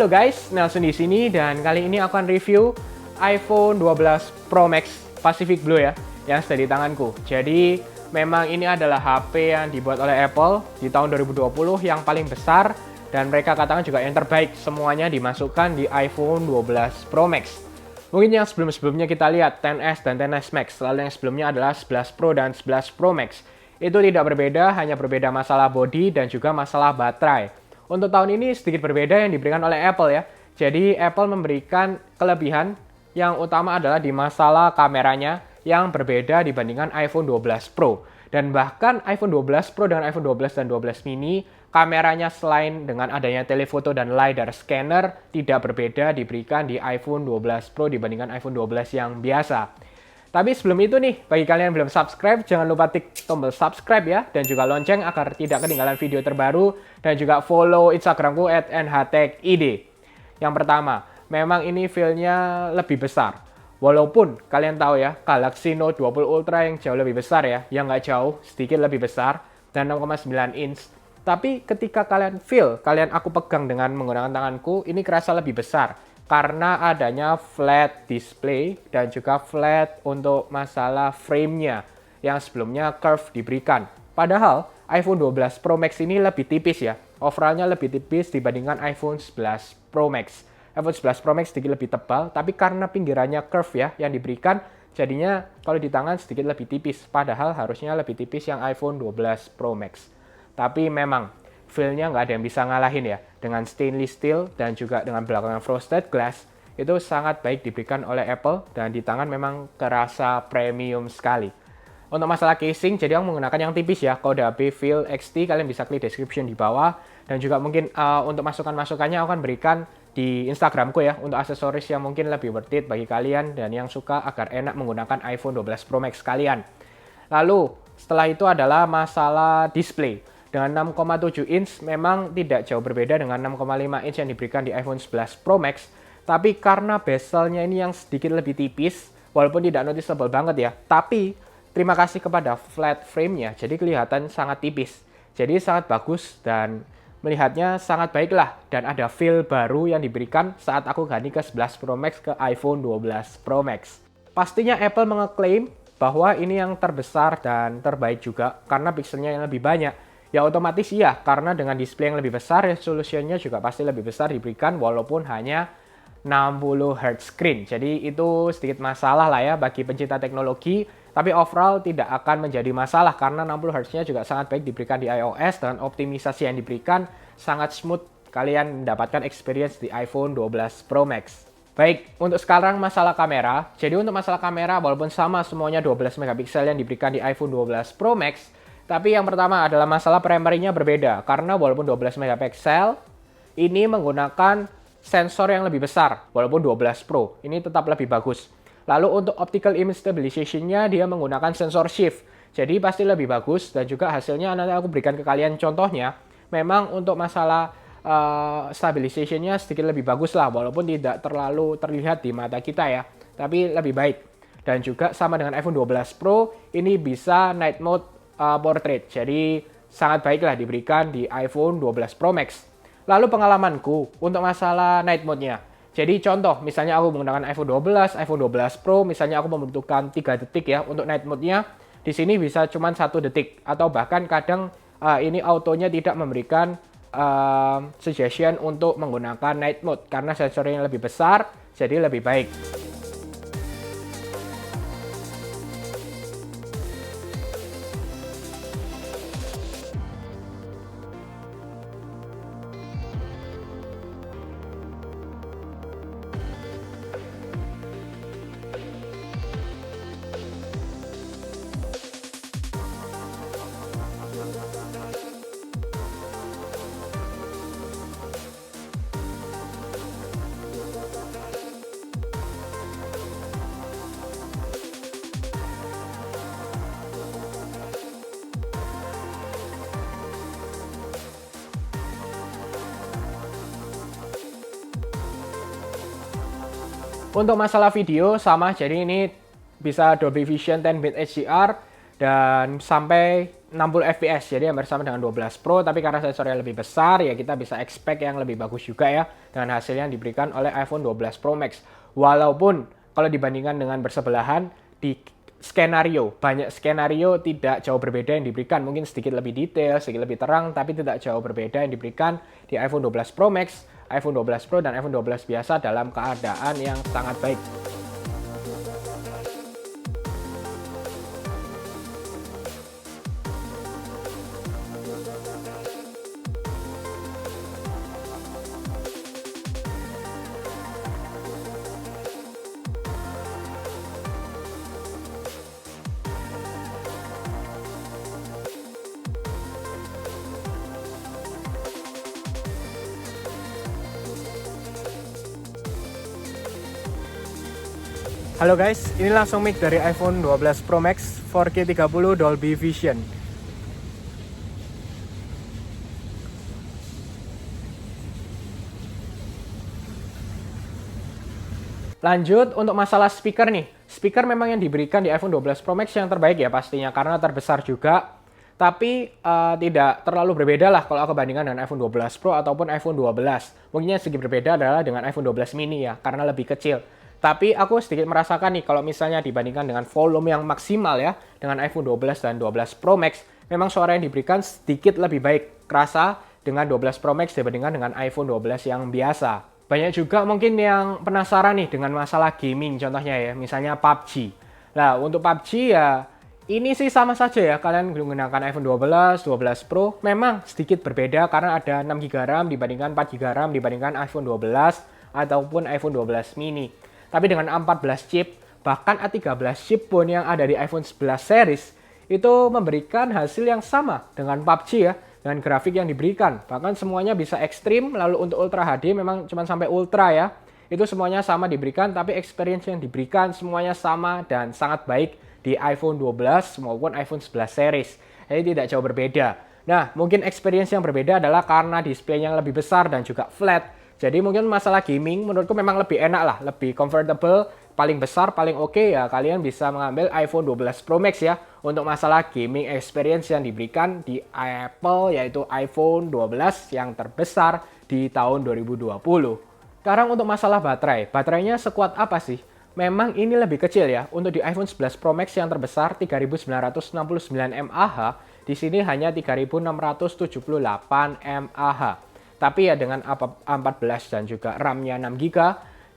Halo guys, Nelson di sini dan kali ini aku akan review iPhone 12 Pro Max Pacific Blue ya, yang ada di tanganku. Jadi memang ini adalah HP yang dibuat oleh Apple di tahun 2020 yang paling besar dan mereka katakan juga yang terbaik, semuanya dimasukkan di iPhone 12 Pro Max. Mungkin yang sebelum-sebelumnya kita lihat 10s dan 10s Max, lalu yang sebelumnya adalah 11 Pro dan 11 Pro Max. Itu tidak berbeda, hanya berbeda masalah bodi dan juga masalah baterai. Untuk tahun ini sedikit berbeda yang diberikan oleh Apple ya. Jadi Apple memberikan kelebihan yang utama adalah di masalah kameranya yang berbeda dibandingkan iPhone 12 Pro. Dan bahkan iPhone 12 Pro dengan iPhone 12 dan 12 mini, kameranya selain dengan adanya telefoto dan LiDAR scanner tidak berbeda diberikan di iPhone 12 Pro dibandingkan iPhone 12 yang biasa. Tapi sebelum itu nih, bagi kalian yang belum subscribe, jangan lupa klik tombol subscribe ya, dan juga lonceng agar tidak ketinggalan video terbaru, dan juga follow Instagramku @nhtechid. Yang pertama, memang ini feel-nya lebih besar. Walaupun kalian tahu ya, Galaxy Note 20 Ultra yang jauh lebih besar ya, yang nggak jauh, sedikit lebih besar, dan 6,9 inch. Tapi ketika kalian feel, aku pegang dengan menggunakan tanganku, ini kerasa lebih besar. Karena adanya flat display dan juga flat untuk masalah frame-nya yang sebelumnya curve diberikan. Padahal iPhone 12 Pro Max ini lebih tipis ya. Overall-nya lebih tipis dibandingkan iPhone 11 Pro Max. iPhone 11 Pro Max sedikit lebih tebal, tapi karena pinggirannya curve ya yang diberikan, jadinya kalau di tangan sedikit lebih tipis. Padahal harusnya lebih tipis yang iPhone 12 Pro Max. Tapi memang feel-nya nggak ada yang bisa ngalahin ya. Dengan stainless steel dan juga dengan belakangnya frosted glass, itu sangat baik diberikan oleh Apple dan di tangan memang terasa premium sekali. Untuk masalah casing, jadi aku menggunakan yang tipis ya, kode HP Feel XT, kalian bisa klik description di bawah. Dan juga mungkin untuk masukan-masukannya aku akan berikan di Instagramku ya, untuk aksesoris yang mungkin lebih worth it bagi kalian dan yang suka agar enak menggunakan iPhone 12 Pro Max kalian. Lalu, setelah itu adalah masalah display. Dengan 6,7 inch memang tidak jauh berbeda dengan 6,5 inch yang diberikan di iPhone 11 Pro Max. Tapi karena bezelnya ini yang sedikit lebih tipis, walaupun tidak noticeable banget ya. Tapi terima kasih kepada flat frame-nya, jadi kelihatan sangat tipis. Jadi sangat bagus dan melihatnya sangat baiklah. Dan ada feel baru yang diberikan saat aku ganti ke 11 Pro Max ke iPhone 12 Pro Max. Pastinya Apple mengeklaim bahwa ini yang terbesar dan terbaik juga karena pixelnya yang lebih banyak. Ya otomatis iya, karena dengan display yang lebih besar, resolusinya juga pasti lebih besar diberikan walaupun hanya 60 Hz screen. Jadi itu sedikit masalah lah ya bagi pencinta teknologi, tapi overall tidak akan menjadi masalah karena 60 Hz-nya juga sangat baik diberikan di iOS dan optimisasi yang diberikan sangat smooth. Kalian mendapatkan experience di iPhone 12 Pro Max. Baik, untuk sekarang masalah kamera. Jadi untuk masalah kamera walaupun sama semuanya 12 megapiksel yang diberikan di iPhone 12 Pro Max, tapi yang pertama adalah masalah primary-nya berbeda. Karena walaupun 12 megapiksel, ini menggunakan sensor yang lebih besar. Walaupun 12 Pro, ini tetap lebih bagus. Lalu untuk optical image stabilization-nya, dia menggunakan sensor shift. Jadi pasti lebih bagus dan juga hasilnya nanti aku berikan ke kalian contohnya. Memang untuk masalah stabilization-nya sedikit lebih bagus lah. Walaupun tidak terlalu terlihat di mata kita ya. Tapi lebih baik. Dan juga sama dengan iPhone 12 Pro, ini bisa night mode portrait. Jadi sangat baiklah diberikan di iPhone 12 Pro Max. Lalu pengalamanku untuk masalah night mode-nya. Jadi contoh, misalnya aku menggunakan iPhone 12 Pro, misalnya aku membutuhkan 3 detik ya untuk night mode-nya. Di sini bisa cuma 1 detik atau bahkan kadang ini autonya tidak memberikan suggestion untuk menggunakan night mode karena sensornya lebih besar, jadi lebih baik. Untuk masalah video sama, jadi ini bisa Dolby Vision 10-bit HDR dan sampai 60 fps, jadi hampir sama dengan 12 Pro, tapi karena sensornya lebih besar, ya kita bisa expect yang lebih bagus juga ya, dengan hasil yang diberikan oleh iPhone 12 Pro Max. Walaupun kalau dibandingkan dengan bersebelahan, di banyak skenario tidak jauh berbeda yang diberikan, mungkin sedikit lebih detail, sedikit lebih terang, tapi tidak jauh berbeda yang diberikan di iPhone 12 Pro Max, iPhone 12 Pro, dan iPhone 12 biasa dalam keadaan yang sangat baik. Halo guys, ini langsung mic dari iPhone 12 Pro Max 4K 30 Dolby Vision. Lanjut untuk masalah speaker nih. Speaker memang yang diberikan di iPhone 12 Pro Max yang terbaik ya pastinya, karena terbesar juga. Tapi tidak terlalu berbeda lah kalau aku bandingkan dengan iPhone 12 Pro ataupun iPhone 12. Mungkin yang sedikit berbeda adalah dengan iPhone 12 mini ya, karena lebih kecil. Tapi aku sedikit merasakan nih kalau misalnya dibandingkan dengan volume yang maksimal ya, dengan iPhone 12 dan 12 Pro Max, memang suara yang diberikan sedikit lebih baik kerasa dengan 12 Pro Max dibandingkan dengan iPhone 12 yang biasa. Banyak juga mungkin yang penasaran nih dengan masalah gaming contohnya ya, misalnya PUBG. Nah, untuk PUBG ya ini sih sama saja ya, kalian menggunakan iPhone 12, 12 Pro, memang sedikit berbeda karena ada 6GB RAM dibandingkan 4GB RAM dibandingkan iPhone 12 ataupun iPhone 12 mini. Tapi dengan A14 chip, bahkan A13 chip pun yang ada di iPhone 11 series, itu memberikan hasil yang sama dengan PUBG ya, dengan grafik yang diberikan. Bahkan semuanya bisa ekstrim, lalu untuk Ultra HD memang cuma sampai Ultra ya. Itu semuanya sama diberikan, tapi experience yang diberikan semuanya sama dan sangat baik di iPhone 12 maupun iPhone 11 series. Jadi tidak jauh berbeda. Nah, mungkin experience yang berbeda adalah karena display-nya lebih besar dan juga flat. Jadi mungkin masalah gaming menurutku memang lebih enak lah, lebih comfortable, paling besar, paling oke ya kalian bisa mengambil iPhone 12 Pro Max ya untuk masalah gaming experience yang diberikan di Apple yaitu iPhone 12 yang terbesar di tahun 2020. Sekarang untuk masalah baterainya sekuat apa sih? Memang ini lebih kecil ya. Untuk di iPhone 11 Pro Max yang terbesar 3969 mAh, di sini hanya 3678 mAh. Tapi ya dengan A14 dan juga RAM-nya 6GB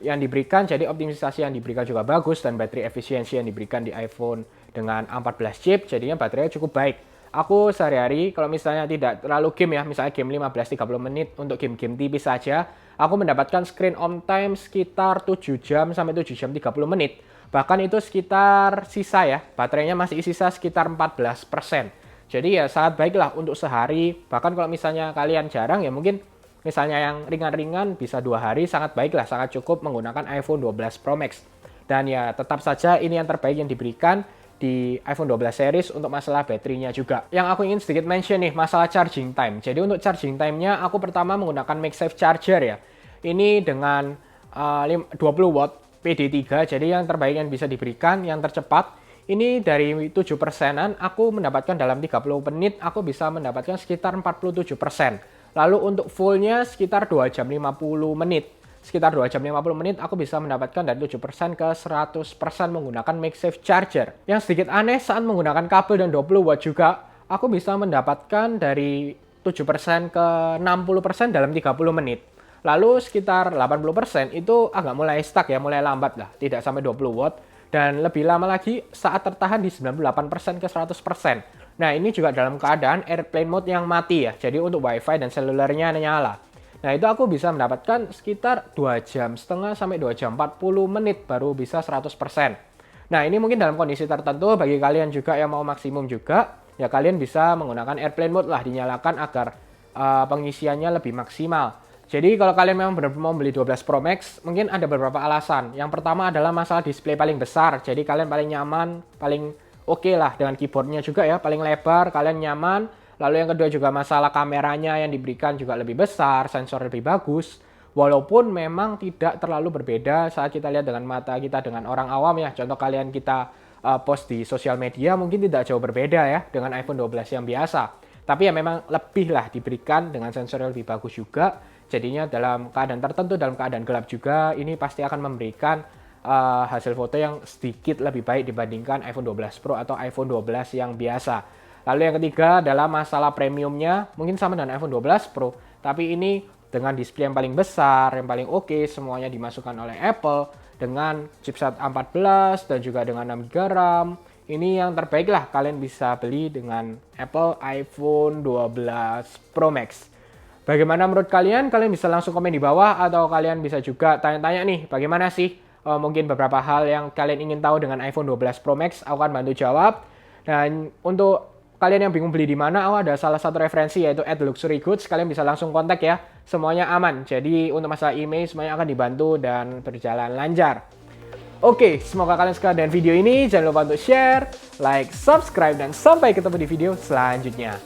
yang diberikan, jadi optimisasi yang diberikan juga bagus dan baterai efisiensi yang diberikan di iPhone dengan A14 chip, jadinya baterainya cukup baik. Aku sehari-hari kalau misalnya tidak terlalu game ya, misalnya game 15-30 menit untuk game-game tipis saja, aku mendapatkan screen on time sekitar 7 jam sampai 7 jam 30 menit. Bahkan itu sekitar sisa ya, baterainya masih sisa sekitar 14%. Jadi ya sangat baiklah untuk sehari, bahkan kalau misalnya kalian jarang ya mungkin misalnya yang ringan-ringan bisa 2 hari, sangat baiklah, sangat cukup menggunakan iPhone 12 Pro Max. Dan ya tetap saja ini yang terbaik yang diberikan di iPhone 12 series untuk masalah baterainya juga. Yang aku ingin sedikit mention nih, masalah charging time. Jadi untuk charging time-nya aku pertama menggunakan MagSafe Charger ya. Ini dengan 20 watt PD3, jadi yang terbaik yang bisa diberikan, yang tercepat. Ini dari 7%-an, aku mendapatkan dalam 30 menit, aku bisa mendapatkan sekitar 47%. Lalu untuk fullnya sekitar 2 jam 50 menit. Sekitar 2 jam 50 menit aku bisa mendapatkan dari 7% ke 100% menggunakan MagSafe Charger. Yang sedikit aneh saat menggunakan kabel dan 20 watt juga, aku bisa mendapatkan dari 7% ke 60% dalam 30 menit. Lalu sekitar 80% itu agak mulai stuck ya, mulai lambat lah, tidak sampai 20 watt. Dan lebih lama lagi saat tertahan di 98% ke 100%. Nah, ini juga dalam keadaan airplane mode yang mati ya. Jadi untuk wifi dan selulernya nyala. Nah, itu aku bisa mendapatkan sekitar 2 jam setengah sampai 2 jam 40 menit baru bisa 100%. Nah, ini mungkin dalam kondisi tertentu bagi kalian juga yang mau maksimum juga, ya kalian bisa menggunakan airplane mode lah, dinyalakan agar pengisiannya lebih maksimal. Jadi kalau kalian memang benar mau beli 12 Pro Max, mungkin ada beberapa alasan. Yang pertama adalah masalah display paling besar. Jadi kalian paling nyaman, paling oke lah dengan keyboardnya juga ya, paling lebar, kalian nyaman. Lalu yang kedua juga masalah kameranya yang diberikan juga lebih besar, sensor lebih bagus. Walaupun memang tidak terlalu berbeda saat kita lihat dengan mata kita dengan orang awam ya. Contoh kalian kita post di sosial media mungkin tidak jauh berbeda ya dengan iPhone 12 yang biasa. Tapi ya memang lebih lah diberikan dengan sensor yang lebih bagus juga. Jadinya dalam keadaan tertentu, dalam keadaan gelap juga, ini pasti akan memberikan hasil foto yang sedikit lebih baik dibandingkan iPhone 12 Pro atau iPhone 12 yang biasa. Lalu yang ketiga adalah masalah premiumnya, mungkin sama dengan iPhone 12 Pro, tapi ini dengan display yang paling besar, yang paling oke, semuanya dimasukkan oleh Apple dengan chipset A14 dan juga dengan 6GB RAM. Ini yang terbaik lah kalian bisa beli dengan Apple iPhone 12 Pro Max. Bagaimana menurut kalian? Kalian bisa langsung komen di bawah atau kalian bisa juga tanya-tanya nih, bagaimana sih mungkin beberapa hal yang kalian ingin tahu dengan iPhone 12 Pro Max, aku akan bantu jawab. Dan untuk kalian yang bingung beli di mana, aku ada salah satu referensi yaitu @luxurygoods. Kalian bisa langsung kontak ya, semuanya aman. Jadi untuk masalah email semuanya akan dibantu dan berjalan lancar. Oke, semoga kalian suka dengan video ini. Jangan lupa untuk share, like, subscribe, dan sampai ketemu di video selanjutnya.